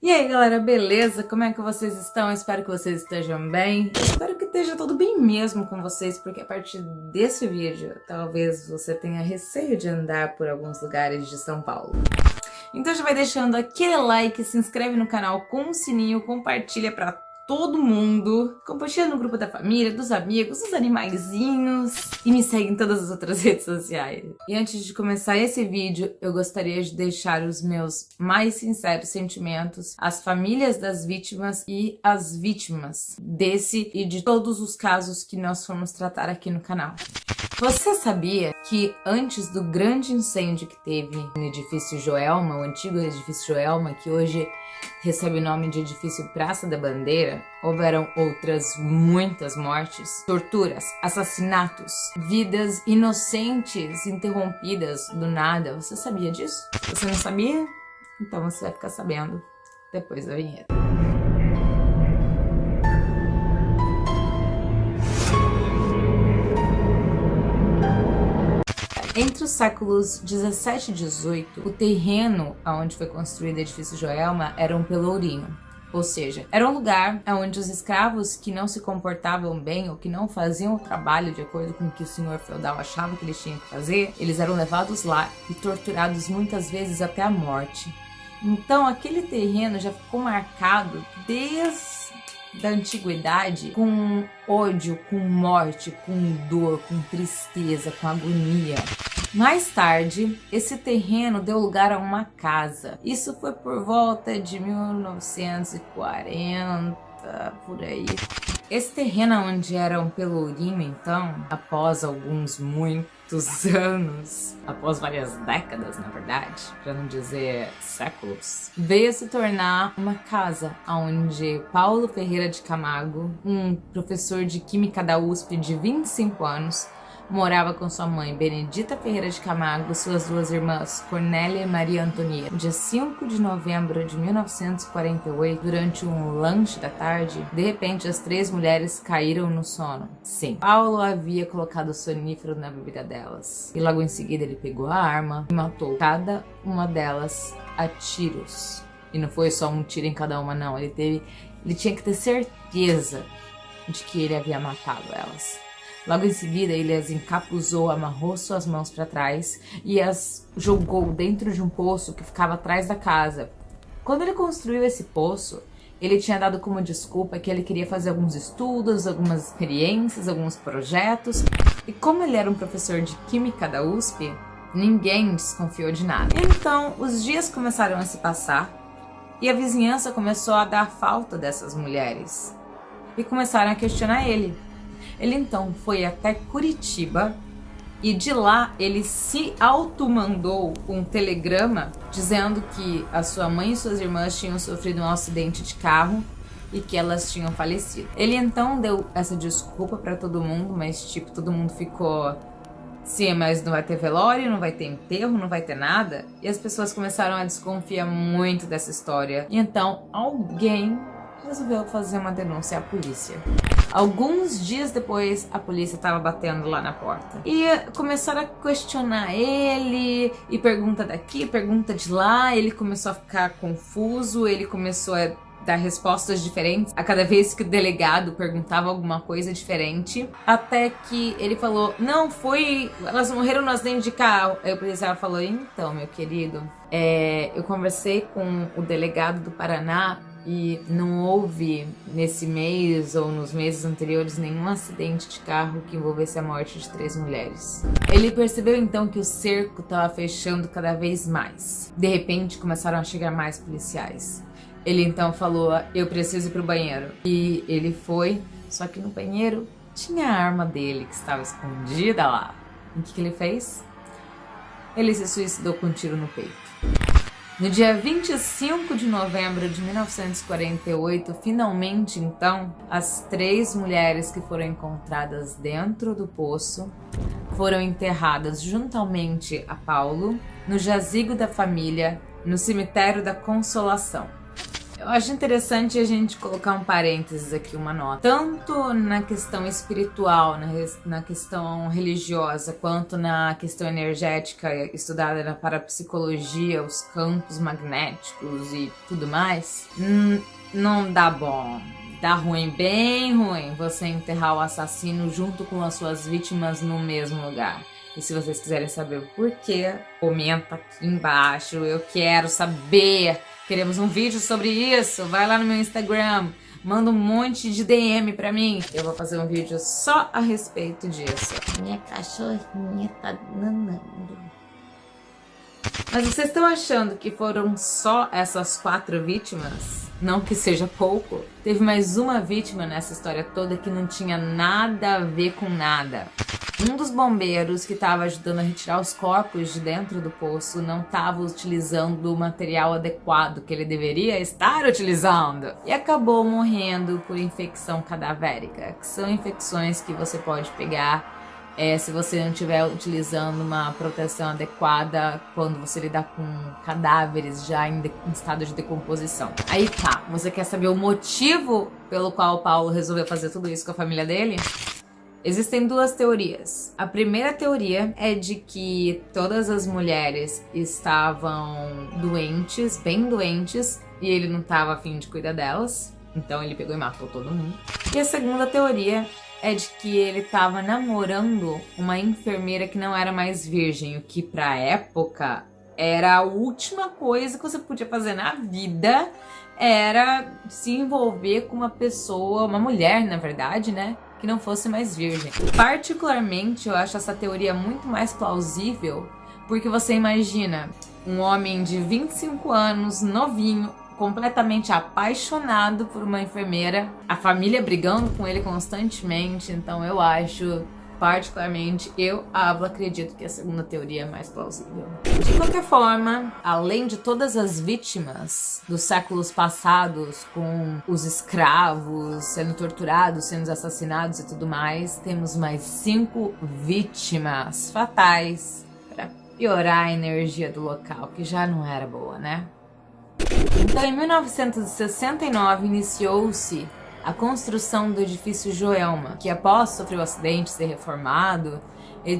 E aí galera, beleza? Como é que vocês estão? Espero que vocês estejam bem. Espero que esteja tudo bem mesmo com vocês, porque a partir desse vídeo, talvez você tenha receio de andar por alguns lugares de São Paulo. Então já vai deixando aquele like, se inscreve no canal com o sininho, compartilha pra todo mundo, compartilha no grupo da família, dos amigos, dos animaizinhos e me segue em todas as outras redes sociais. E antes de começar esse vídeo, eu gostaria de deixar os meus mais sinceros sentimentos às famílias das vítimas e às vítimas desse e de todos os casos que nós formos tratar aqui no canal. Você sabia que antes do grande incêndio que teve no edifício Joelma, o antigo edifício Joelma, que hoje recebe o nome de edifício Praça da Bandeira, houveram outras muitas mortes, torturas, assassinatos, vidas inocentes interrompidas do nada? Você sabia disso? Você não sabia? Então você vai ficar sabendo depois da vinheta. Entre os séculos 17 e 18, o terreno onde foi construído o edifício Joelma era um pelourinho. Ou seja, era um lugar onde os escravos que não se comportavam bem ou que não faziam o trabalho de acordo com o que o senhor feudal achava que eles tinham que fazer, eles eram levados lá e torturados muitas vezes até a morte. Então aquele terreno já ficou marcado desde da antiguidade com ódio, com morte, com dor, com tristeza, com agonia. Mais tarde, esse terreno deu lugar a uma casa. Isso foi por volta de 1940, por aí. Esse terreno onde era um pelourinho, então, após muitos anos, após várias décadas, na verdade, para não dizer séculos, veio a se tornar uma casa onde Paulo Ferreira de Camargo, um professor de Química da USP de 25 anos, morava com sua mãe Benedita Ferreira de Camargo e suas duas irmãs Cornélia e Maria Antonieta. No dia 5 de novembro de 1948, durante um lanche da tarde, de repente as três mulheres caíram no sono. Sim, Paulo havia colocado sonífero na bebida delas. E logo em seguida ele pegou a arma e matou cada uma delas a tiros. E não foi só um tiro em cada uma, não. Ele tinha que ter certeza de que ele havia matado elas. Logo em seguida, ele as encapuzou, amarrou suas mãos para trás e as jogou dentro de um poço que ficava atrás da casa. Quando ele construiu esse poço, ele tinha dado como desculpa que ele queria fazer alguns estudos, algumas experiências, alguns projetos. E como ele era um professor de Química da USP, ninguém desconfiou de nada. Então, os dias começaram a se passar e a vizinhança começou a dar falta dessas mulheres. E começaram a questionar ele. Ele então foi até Curitiba e de lá ele se automandou um telegrama dizendo que a sua mãe e suas irmãs tinham sofrido um acidente de carro e que elas tinham falecido. Ele então deu essa desculpa para todo mundo, mas tipo, todo mundo ficou: sim, mas não vai ter velório, não vai ter enterro, não vai ter nada. E as pessoas começaram a desconfiar muito dessa história. E então alguém resolveu fazer uma denúncia à polícia. Alguns dias depois, a polícia estava batendo lá na porta. E começaram a questionar ele, e pergunta daqui, pergunta de lá. Ele começou a ficar confuso, ele começou a dar respostas diferentes a cada vez que o delegado perguntava alguma coisa diferente. Até que ele falou: não, elas morreram no acidente de carro. Aí o policial falou: então, meu querido, eu conversei com o delegado do Paraná e não houve nesse mês ou nos meses anteriores nenhum acidente de carro que envolvesse a morte de 3 mulheres. Ele percebeu então que o cerco estava fechando cada vez mais. De repente começaram a chegar mais policiais. Ele então falou: eu preciso ir pro banheiro. E ele foi, só que no banheiro tinha a arma dele que estava escondida lá. E o que ele fez? Ele se suicidou com um tiro no peito. No dia 25 de novembro de 1948, finalmente, então, as 3 mulheres que foram encontradas dentro do poço foram enterradas juntamente a Paulo no jazigo da família, no cemitério da Consolação. Eu acho interessante a gente colocar um parênteses aqui, uma nota. Tanto na questão espiritual, na questão religiosa, quanto na questão energética estudada na parapsicologia, os campos magnéticos e tudo mais, não dá bom. Dá ruim, bem ruim, você enterrar o assassino junto com as suas vítimas no mesmo lugar. E se vocês quiserem saber o porquê, comenta aqui embaixo. Eu quero saber. Queremos um vídeo sobre isso. Vai lá no meu Instagram. Manda um monte de DM pra mim. Eu vou fazer um vídeo só a respeito disso. Minha cachorrinha tá nanando. Mas vocês estão achando que foram só essas 4 vítimas? Não que seja pouco. Teve mais uma vítima nessa história toda que não tinha nada a ver com nada. Um dos bombeiros que estava ajudando a retirar os corpos de dentro do poço não estava utilizando o material adequado que ele deveria estar utilizando. E acabou morrendo por infecção cadavérica, que são infecções que você pode pegar se você não estiver utilizando uma proteção adequada quando você lidar com cadáveres já em estado de decomposição. Aí tá, você quer saber o motivo pelo qual o Paulo resolveu fazer tudo isso com a família dele? Existem 2 teorias. A primeira teoria é de que todas as mulheres estavam doentes, bem doentes, e ele não estava a fim de cuidar delas, então ele pegou e matou todo mundo. E a segunda teoria é de que ele estava namorando uma enfermeira que não era mais virgem, o que pra época era a última coisa que você podia fazer na vida, era se envolver com uma pessoa, uma mulher na verdade, né, que não fosse mais virgem. Particularmente eu acho essa teoria muito mais plausível, porque você imagina um homem de 25 anos, novinho, completamente apaixonado por uma enfermeira, a família brigando com ele constantemente, então eu acho, particularmente, acredito que a segunda teoria é mais plausível. De qualquer forma, além de todas as vítimas dos séculos passados, com os escravos sendo torturados, sendo assassinados e tudo mais, temos mais 5 vítimas fatais para piorar a energia do local, que já não era boa, né? Então, em 1969, iniciou-se a construção do edifício Joelma, que após sofrer o acidente e ser reformado,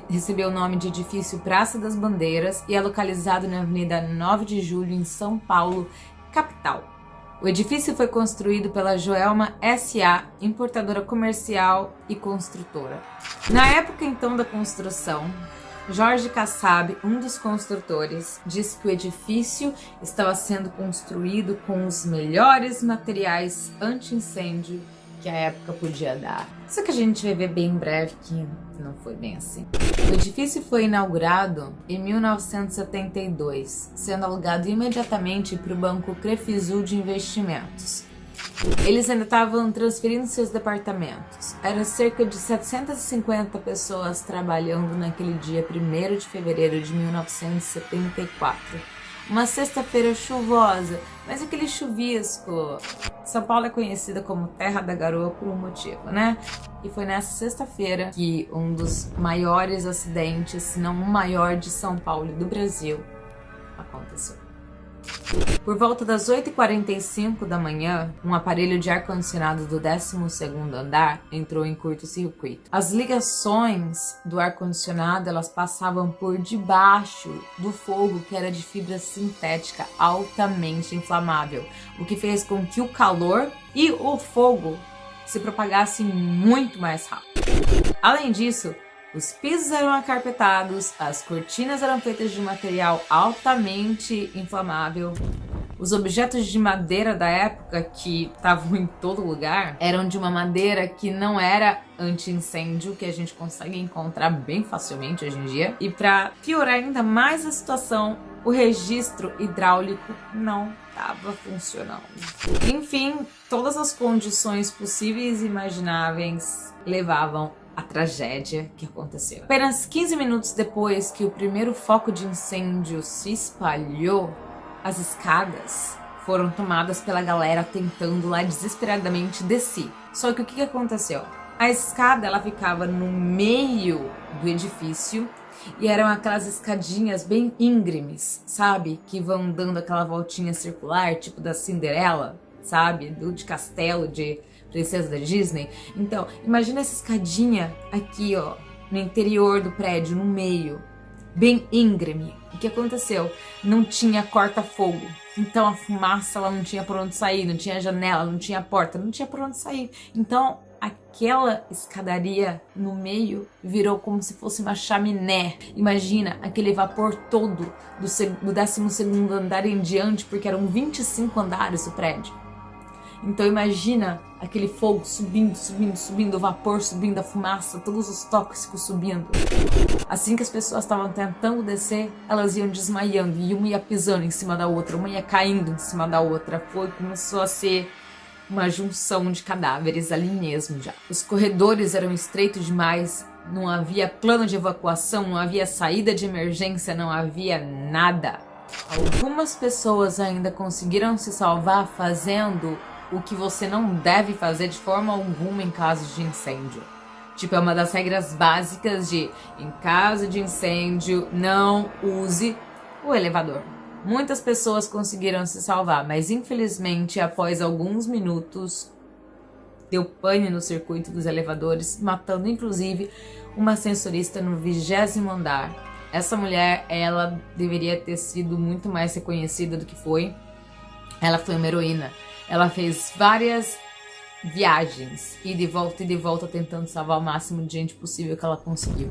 recebeu o nome de edifício Praça das Bandeiras e é localizado na Avenida 9 de Julho, em São Paulo, capital. O edifício foi construído pela Joelma S.A., importadora comercial e construtora. Na época então da construção, Jorge Kassab, um dos construtores, disse que o edifício estava sendo construído com os melhores materiais anti-incêndio que a época podia dar. Só que a gente vai ver bem em breve que não foi bem assim. O edifício foi inaugurado em 1972, sendo alugado imediatamente para o Banco Crefisul de Investimentos. Eles ainda estavam transferindo seus departamentos. Era cerca de 750 pessoas trabalhando naquele dia 1º de fevereiro de 1974. Uma sexta-feira chuvosa, mas aquele chuvisco. São Paulo é conhecida como Terra da Garoa por um motivo, né? E foi nessa sexta-feira que um dos maiores acidentes, se não o maior de São Paulo e do Brasil, aconteceu. Por volta das 8h45 da manhã, um aparelho de ar-condicionado do 12º andar entrou em curto-circuito. As ligações do ar-condicionado, elas passavam por debaixo do fogo, que era de fibra sintética altamente inflamável, o que fez com que o calor e o fogo se propagassem muito mais rápido. Além disso, os pisos eram acarpetados, as cortinas eram feitas de material altamente inflamável. Os objetos de madeira da época, que estavam em todo lugar, eram de uma madeira que não era anti-incêndio, que a gente consegue encontrar bem facilmente hoje em dia. E para piorar ainda mais a situação, o registro hidráulico não estava funcionando. Enfim, todas as condições possíveis e imagináveis levavam a tragédia que aconteceu. Apenas 15 minutos depois que o primeiro foco de incêndio se espalhou, as escadas foram tomadas pela galera tentando lá desesperadamente descer. Só que o que aconteceu? A escada, ela ficava no meio do edifício e eram aquelas escadinhas bem íngremes, sabe? Que vão dando aquela voltinha circular, tipo da Cinderela. sabe? De castelo, de princesa da Disney. Então, imagina essa escadinha aqui, ó, no interior do prédio, no meio, bem íngreme. O que aconteceu? Não tinha corta-fogo. Então a fumaça ela não tinha por onde sair, não tinha janela, não tinha porta, não tinha por onde sair. Então aquela escadaria no meio virou como se fosse uma chaminé. Imagina aquele vapor todo do 12º andar em diante, porque eram 25 andares o prédio. Então imagina aquele fogo subindo, subindo, subindo, o vapor subindo, a fumaça, todos os tóxicos subindo. Assim que as pessoas estavam tentando descer, elas iam desmaiando, e uma ia pisando em cima da outra, uma ia caindo em cima da outra. Começou a ser uma junção de cadáveres ali mesmo já. Os corredores eram estreitos demais, não havia plano de evacuação, não havia saída de emergência, não havia nada. Algumas pessoas ainda conseguiram se salvar fazendo o que você não deve fazer de forma alguma em caso de incêndio. Tipo, é uma das regras básicas de, em caso de incêndio, não use o elevador. Muitas pessoas conseguiram se salvar, mas infelizmente, após alguns minutos, deu pane no circuito dos elevadores, matando inclusive uma ascensorista no 20º andar. Essa mulher, ela deveria ter sido muito mais reconhecida do que foi. Ela foi uma heroína. Ela fez várias viagens, ida e de volta, tentando salvar o máximo de gente possível que ela conseguiu.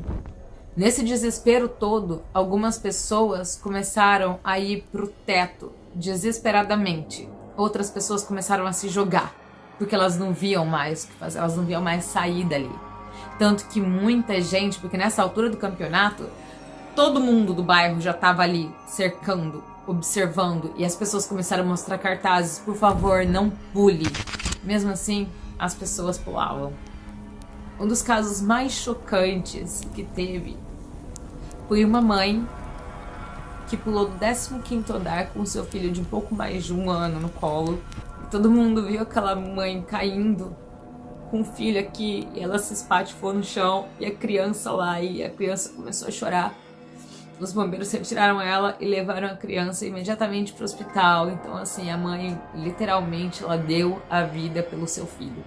Nesse desespero todo, algumas pessoas começaram a ir pro teto, desesperadamente. Outras pessoas começaram a se jogar, porque elas não viam mais o que fazer, elas não viam mais sair dali. Tanto que muita gente, porque nessa altura do campeonato, todo mundo do bairro já estava ali cercando, observando, e as pessoas começaram a mostrar cartazes: por favor, não pule. Mesmo assim, as pessoas pulavam. Um dos casos mais chocantes que teve foi uma mãe que pulou do 15º andar com seu filho de um pouco mais de 1 ano no colo. E todo mundo viu aquela mãe caindo com o filho aqui, e ela se espatifou no chão, e a criança lá, e a criança começou a chorar. Os bombeiros retiraram ela e levaram a criança imediatamente para o hospital. Então, assim, a mãe, literalmente, ela deu a vida pelo seu filho.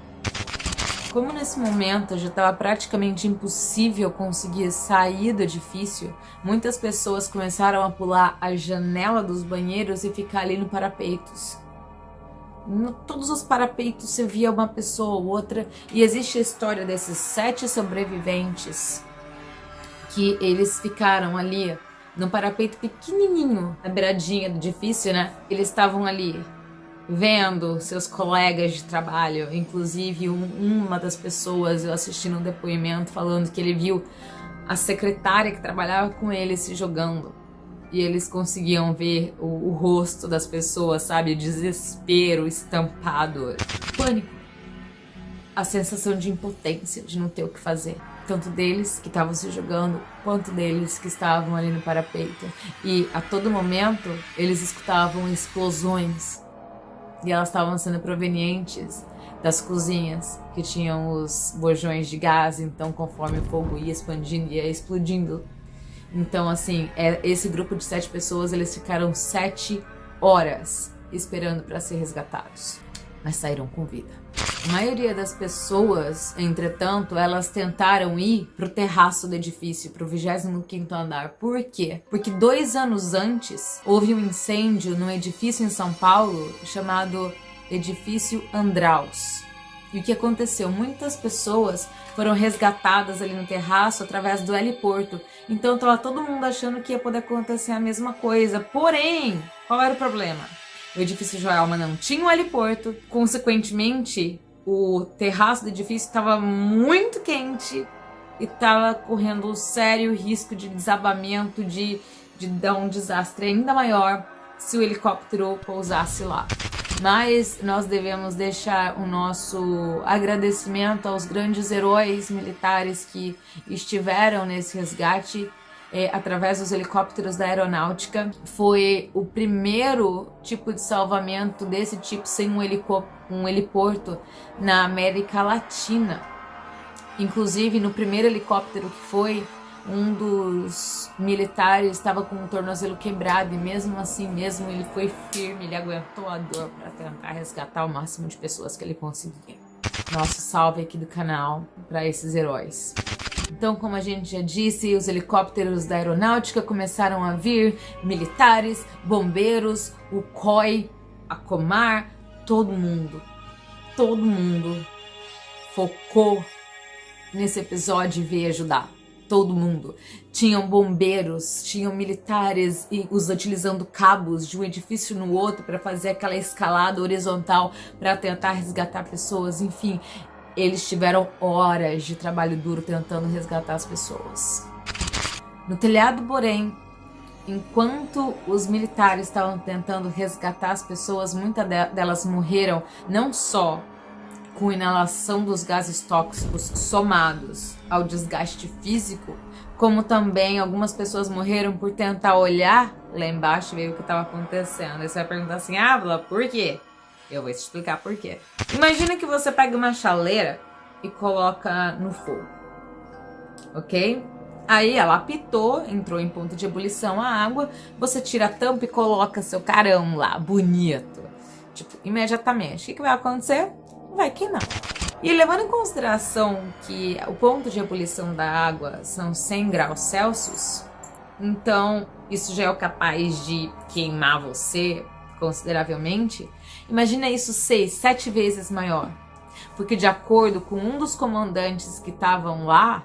Como nesse momento já estava praticamente impossível conseguir sair do edifício, muitas pessoas começaram a pular a janela dos banheiros e ficar ali no parapeitos. Em todos os parapeitos você via uma pessoa ou outra, e existe a história desses 7 sobreviventes que eles ficaram ali no parapeito pequenininho, na beiradinha do edifício, né? Eles estavam ali vendo seus colegas de trabalho, inclusive uma das pessoas, eu assisti um depoimento falando que ele viu a secretária que trabalhava com ele se jogando, e eles conseguiam ver o rosto das pessoas, sabe? Desespero estampado, pânico, a sensação de impotência, de não ter o que fazer. Tanto deles que estavam se jogando, quanto deles que estavam ali no parapeito. E a todo momento eles escutavam explosões, e elas estavam sendo provenientes das cozinhas que tinham os bojões de gás. Então, conforme o fogo ia expandindo, ia explodindo. Então, assim, esse grupo de 7 pessoas, eles ficaram 7 horas esperando para ser resgatados, mas saíram com vida. A maioria das pessoas, entretanto, elas tentaram ir pro terraço do edifício, pro 25º andar. Por quê? Porque 2 anos antes, houve um incêndio num edifício em São Paulo chamado Edifício Andraus. E o que aconteceu? Muitas pessoas foram resgatadas ali no terraço através do heliporto. Então estava todo mundo achando que ia poder acontecer a mesma coisa. Porém, qual era o problema? O edifício Joelma não tinha um heliporto, consequentemente, o terraço do edifício estava muito quente e estava correndo um sério risco de desabamento, de dar um desastre ainda maior se o helicóptero pousasse lá. Mas nós devemos deixar o nosso agradecimento aos grandes heróis militares que estiveram nesse resgate através dos helicópteros da aeronáutica. Foi o primeiro tipo de salvamento desse tipo sem um heliporto na América Latina. Inclusive, no primeiro helicóptero que foi, um dos militares estava com o tornozelo quebrado e mesmo assim mesmo ele foi firme, ele aguentou a dor para tentar resgatar o máximo de pessoas que ele conseguia. Nosso salve aqui do canal para esses heróis. Então, como a gente já disse, os helicópteros da aeronáutica começaram a vir, militares, bombeiros, o COI, a Comar, todo mundo focou nesse episódio e veio ajudar. Todo mundo. Tinham bombeiros, tinham militares e os utilizando cabos de um edifício no outro para fazer aquela escalada horizontal para tentar resgatar pessoas. Enfim, eles tiveram horas de trabalho duro tentando resgatar as pessoas. No telhado, porém, enquanto os militares estavam tentando resgatar as pessoas, muitas delas morreram não só com inalação dos gases tóxicos somados ao desgaste físico, como também algumas pessoas morreram por tentar olhar lá embaixo e ver o que estava acontecendo. Aí você vai perguntar assim, Ávila, por quê? Eu vou te explicar por quê. Imagina que você pega uma chaleira e coloca no fogo, ok? Aí ela apitou, entrou em ponto de ebulição a água, você tira a tampa e coloca seu carão lá, bonito. Tipo, imediatamente. O que vai acontecer? Vai queimar. E levando em consideração que o ponto de ebulição da água são 100 graus Celsius, então isso já é capaz de queimar você consideravelmente. Imagina isso 6, 7 vezes maior. Porque de acordo com um dos comandantes que estavam lá,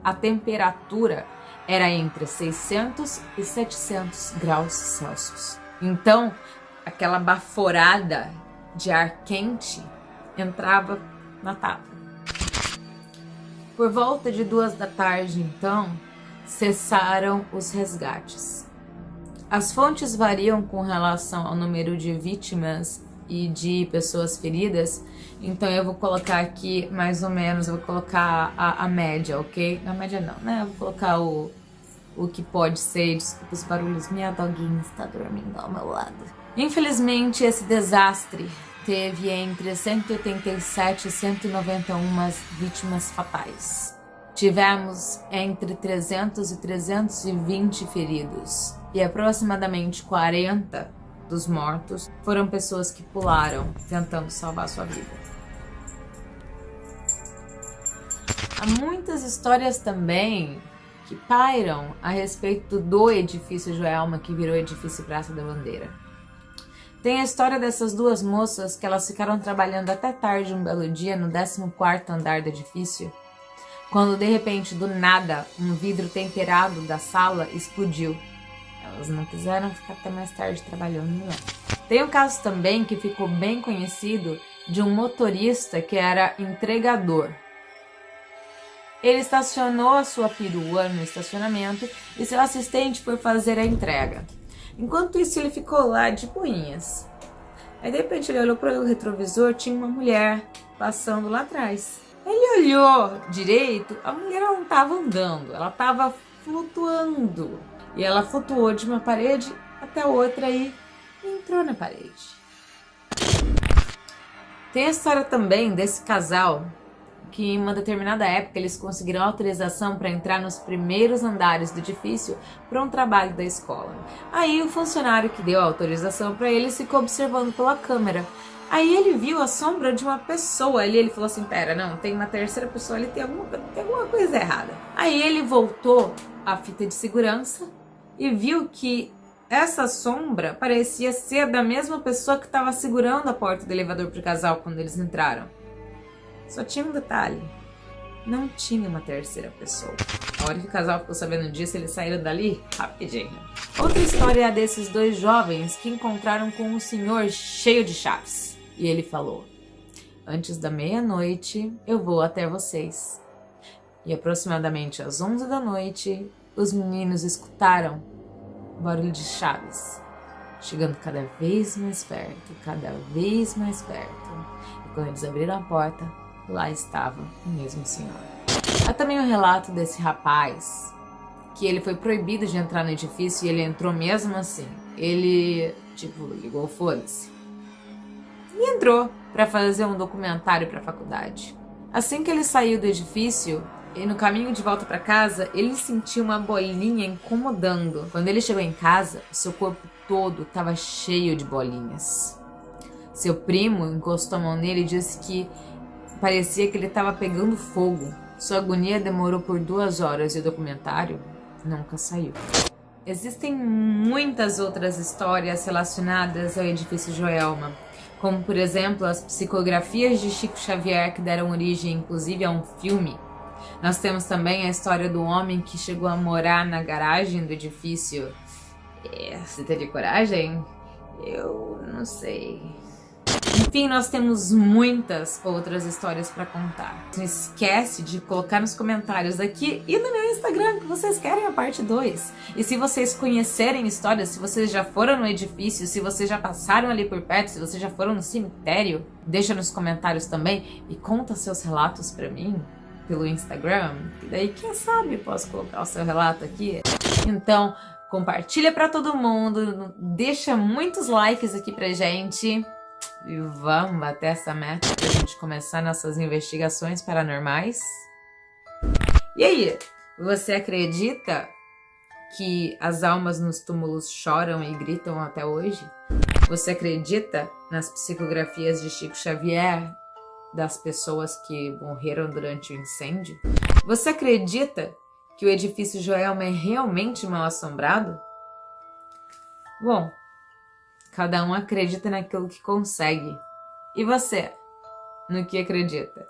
a temperatura era entre 600 e 700 graus Celsius. Então, aquela baforada de ar quente entrava na tapa. Por volta de 2 da tarde, então, cessaram os resgates. As fontes variam com relação ao número de vítimas e de pessoas feridas, então eu vou colocar aqui mais ou menos, eu vou colocar a média, ok? A média não, né? Eu vou colocar o que pode ser, desculpa os barulhos, minha doguinha está dormindo ao meu lado. Infelizmente, esse desastre teve entre 187 e 191 vítimas fatais. Tivemos entre 300 e 320 feridos e aproximadamente 40 dos mortos foram pessoas que pularam tentando salvar sua vida. Há muitas histórias também que pairam a respeito do edifício Joelma que virou edifício Praça da Bandeira. Tem a história dessas duas moças que elas ficaram trabalhando até tarde um belo dia no 14º andar do edifício, quando de repente, do nada, um vidro temperado da sala explodiu. Elas não quiseram ficar até mais tarde trabalhando, não. Tem um caso também que ficou bem conhecido de um motorista que era entregador. Ele estacionou a sua perua no estacionamento e seu assistente foi fazer a entrega. Enquanto isso, ele ficou lá de boinhas. Aí, de repente, ele olhou para o retrovisor, tinha uma mulher passando lá atrás. Ele olhou direito, a mulher não estava andando, ela estava flutuando. E ela flutuou de uma parede até outra e entrou na parede. Tem a história também desse casal que em uma determinada época eles conseguiram autorização para entrar nos primeiros andares do edifício para um trabalho da escola. Aí o funcionário que deu a autorização para eles ficou observando pela câmera. Aí ele viu a sombra de uma pessoa ali, ele falou assim, pera, não, tem uma terceira pessoa ali, tem alguma coisa errada. Aí ele voltou a fita de segurança e viu que essa sombra parecia ser da mesma pessoa que estava segurando a porta do elevador para o casal quando eles entraram. Só tinha um detalhe, não tinha uma terceira pessoa. A hora que o casal ficou sabendo disso, eles saíram dali rapidinho. Outra história é a desses dois jovens que encontraram com um senhor cheio de chaves. E ele falou, antes da meia-noite eu vou até vocês. E aproximadamente às 11 da noite, os meninos escutaram o barulho de chaves, chegando cada vez mais perto, cada vez mais perto. E quando eles abriram a porta, lá estava o mesmo senhor. Há também o relato desse rapaz, que ele foi proibido de entrar no edifício e ele entrou mesmo assim. Ele, ligou foda-se. entrou para fazer um documentário para a faculdade. Assim que ele saiu do edifício, E no caminho de volta para casa, ele sentiu uma bolinha incomodando. Quando ele chegou em casa, seu corpo todo estava cheio de bolinhas. Seu primo encostou a mão nele e disse que parecia que ele estava pegando fogo. Sua agonia demorou por 2 horas e o documentário nunca saiu. Existem muitas outras histórias relacionadas ao edifício Joelma, como por exemplo as psicografias de Chico Xavier, que deram origem inclusive a um filme. Nós temos também a história do homem que chegou a morar na garagem do edifício. Você teria coragem? Eu não sei. Enfim, nós temos muitas outras histórias para contar. Não esquece de colocar nos comentários aqui e no meu Instagram que vocês querem a parte 2. E se vocês conhecerem histórias, se vocês já foram no edifício, se vocês já passaram ali por perto, se vocês já foram no cemitério, deixa nos comentários também e conta seus relatos para mim pelo Instagram. E daí, quem sabe, posso colocar o seu relato aqui. Então, compartilha para todo mundo, deixa muitos likes aqui pra gente. E vamos bater essa meta pra gente começar nossas investigações paranormais. E aí, você acredita que as almas nos túmulos choram e gritam até hoje? Você acredita nas psicografias de Chico Xavier, das pessoas que morreram durante o incêndio? Você acredita que o edifício Joelma é realmente mal assombrado? Bom, cada um acredita naquilo que consegue. E você, no que acredita?